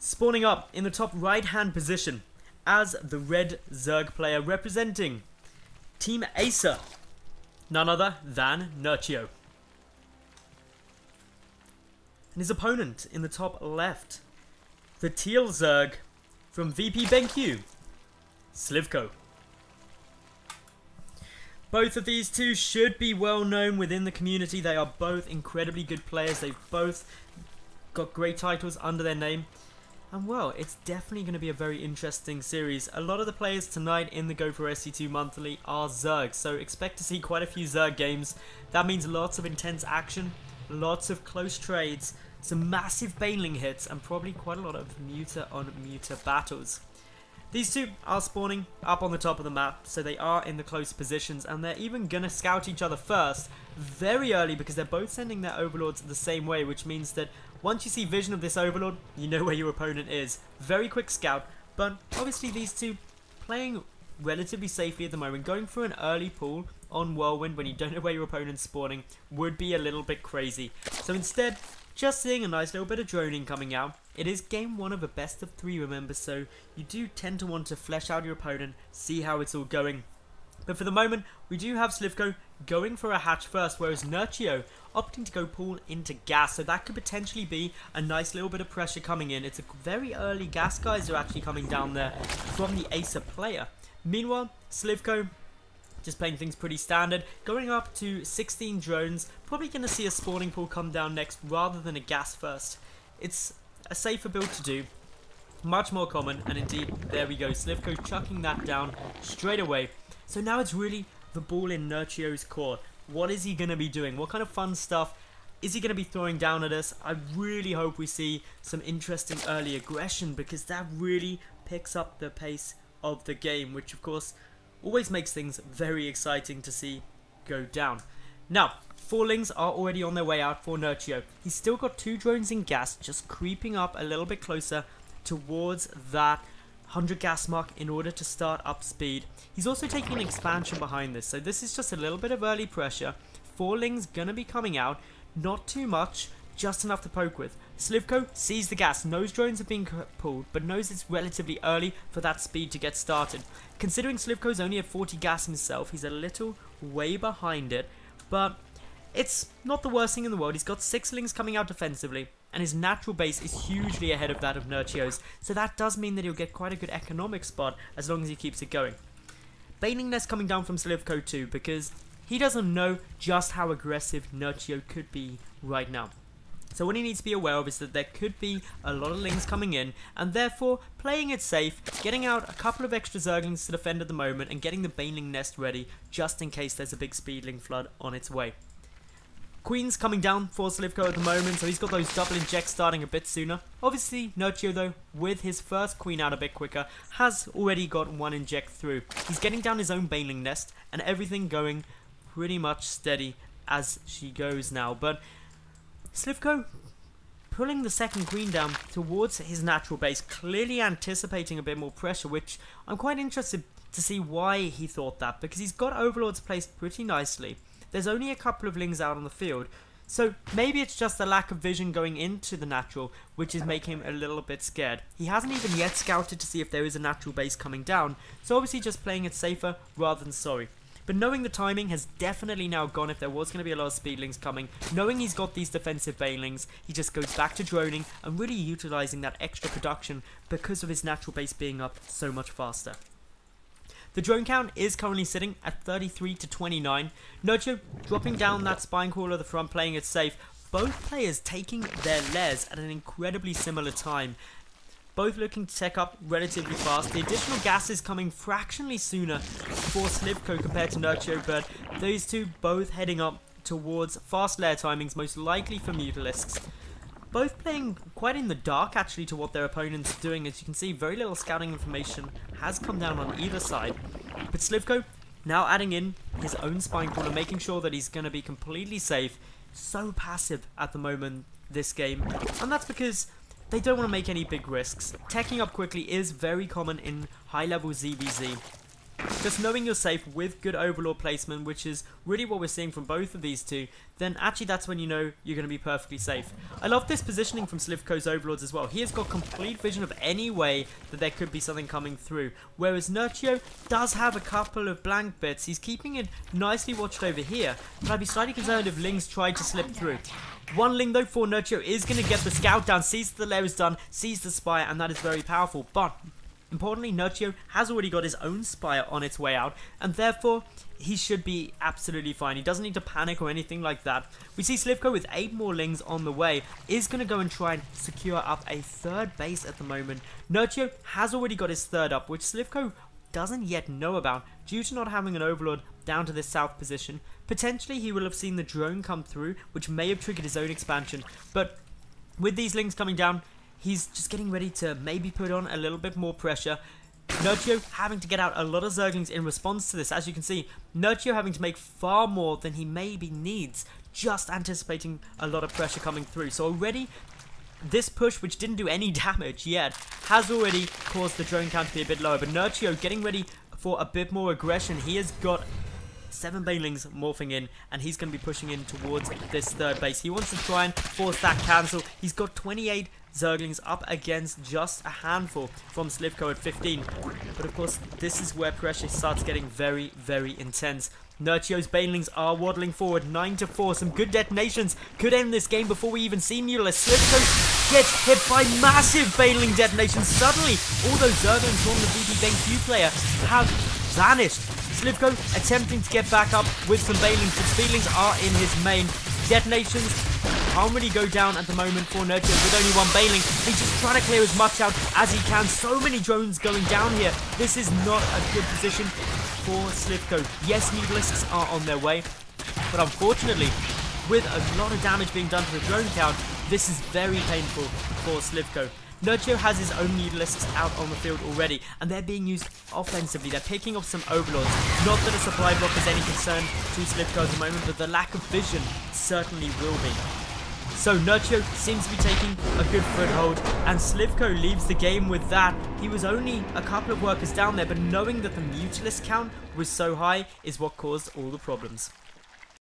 Spawning up in the top right hand position as the red Zerg player representing Team Acer, none other than Nerchio. And his opponent in the top left, the teal Zerg from VP BenQ, sLivko. Both of these two should be well known within the community. They are both incredibly good players. They've both got great titles under their name. And well, it's definitely going to be a very interesting series. A lot of the players tonight in the Go for SC2 Monthly are Zerg, so expect to see quite a few Zerg games. That means lots of intense action, lots of close trades, some massive baneling hits, and probably quite a lot of muta-on-muta battles. These two are spawning up on the top of the map, so they are in the close positions, and they're even going to scout each other first very early because they're both sending their overlords the same way, which means that once you see vision of this overlord, you know where your opponent is. Very quick scout, but obviously these two playing relatively safely at the moment. Going for an early pull on Whirlwind when you don't know where your opponent's spawning would be a little bit crazy. So instead, just seeing a nice little bit of droning coming out. It is game 1 of a best of 3, remember, so you do tend to want to flesh out your opponent, see how it's all going. But for the moment, we do have sLivko going for a hatch first, whereas Nerchio opting to go pull into gas, so that could potentially be a nice little bit of pressure coming in. It's a very early gas guys are actually coming down there from the Acer player. Meanwhile, sLivko just playing things pretty standard, going up to 16 drones, probably going to see a spawning pool come down next rather than a gas first. It's a safer build to do, much more common, and indeed, there we go, sLivko chucking that down straight away. So now it's really the ball in Nerchio's court. What is he going to be doing? What kind of fun stuff is he going to be throwing down at us? I really hope we see some interesting early aggression, because that really picks up the pace of the game, which of course always makes things very exciting to see go down. Now, 4 lings are already on their way out for Nerchio. He's still got 2 drones in gas, just creeping up a little bit closer towards that 100 gas mark in order to start up speed. He's also taking an expansion behind this, so this is just a little bit of early pressure. 4 lings gonna be coming out, not too much, just enough to poke with. sLivko sees the gas, knows drones are being pulled, but knows it's relatively early for that speed to get started. Considering sLivko's only at 40 gas himself, he's a little way behind it, but it's not the worst thing in the world. He's got 6 lings coming out defensively, and his natural base is hugely ahead of that of Nerchio's, so that does mean that he'll get quite a good economic spot as long as he keeps it going. Baneling Nest coming down from sLivko too, because he doesn't know just how aggressive Nerchio could be right now. So what he needs to be aware of is that there could be a lot of lings coming in, and therefore playing it safe, getting out a couple of extra Zerglings to defend at the moment, and getting the Baneling Nest ready just in case there's a big Speedling flood on its way. Queen's coming down for sLivko at the moment, so he's got those double injects starting a bit sooner. Obviously, Nerchio though, with his first Queen out a bit quicker, has already got 1 inject through. He's getting down his own Baneling Nest, and everything going pretty much steady as she goes now. But sLivko pulling the second Queen down towards his natural base, clearly anticipating a bit more pressure, which I'm quite interested to see why he thought that, because he's got Overlords placed pretty nicely. There's only a couple of lings out on the field, so maybe it's just the lack of vision going into the natural which is making him a little bit scared. He hasn't even yet scouted to see if there is a natural base coming down, so obviously just playing it safer rather than sorry. But knowing the timing has definitely now gone if there was going to be a lot of speedlings coming. Knowing he's got these defensive banelings, he just goes back to droning and really utilising that extra production because of his natural base being up so much faster. The drone count is currently sitting at 33 to 29. Nerchio dropping down that spine crawler at the front, playing it safe. Both players taking their lares at an incredibly similar time. Both looking to tech up relatively fast. The additional gas is coming fractionally sooner for sLivko compared to Nerchio, but those two both heading up towards fast lair timings, most likely for Mutalisks. Both playing quite in the dark actually to what their opponent's doing. As you can see, very little scouting information has come down on either side. But sLivko now adding in his own spine crawler, making sure that he's going to be completely safe. So passive at the moment this game, and that's because they don't want to make any big risks. Teching up quickly is very common in high level ZvZ. Just knowing you're safe with good Overlord placement, which is really what we're seeing from both of these two, then actually that's when you know you're going to be perfectly safe. I love this positioning from sLivko's Overlords as well. He has got complete vision of any way that there could be something coming through, whereas Nerchio does have a couple of blank bits. He's keeping it nicely watched over here, but I'd be slightly concerned if Lings tried to slip through. One Ling though for Nerchio is going to get the scout down, sees the lair is done, sees the spire, and that is very powerful, but importantly, Nerchio has already got his own spire on its way out, and therefore he should be absolutely fine. He doesn't need to panic or anything like that. We see sLivko with 8 more Lings on the way is going to go and try and secure up a third base at the moment. Nerchio has already got his third up, which sLivko doesn't yet know about due to not having an Overlord down to this south position. Potentially he will have seen the drone come through, which may have triggered his own expansion, but with these Lings coming down, he's just getting ready to maybe put on a little bit more pressure. Nerchio having to get out a lot of Zerglings in response to this. As you can see, Nerchio having to make far more than he maybe needs, just anticipating a lot of pressure coming through. So already, this push, which didn't do any damage yet, has already caused the drone count to be a bit lower. But Nerchio getting ready for a bit more aggression. He has got 7 Banelings morphing in, and he's going to be pushing in towards this third base. He wants to try and force that cancel. He's got 28 Zerglings up against just a handful from sLivko at 15. But of course, this is where pressure starts getting very, very intense. Nerchio's Banelings are waddling forward, 9-4. Some good detonations could end this game before we even see Mutalisk. sLivko gets hit by massive Baneling detonations. Suddenly, all those Zerglings from the VP BenQ player have vanished. sLivko attempting to get back up with some Banelings, but Speedlings are in his main. Detonations can't really go down at the moment for Nerchio with only 1 Baneling. He's just trying to clear as much out as he can. So many drones going down here. This is not a good position for sLivko. Yes, Mutalisks are on their way, but unfortunately, with a lot of damage being done to the drone count, this is very painful for sLivko. Nerchio has his own Mutalisks out on the field already, and they're being used offensively. They're picking up some Overlords. Not that a supply block is any concern to sLivko at the moment, but the lack of vision certainly will be. So Nerchio seems to be taking a good foothold, and sLivko leaves the game with that. He was only a couple of workers down there, but knowing that the Mutalisk count was so high is what caused all the problems.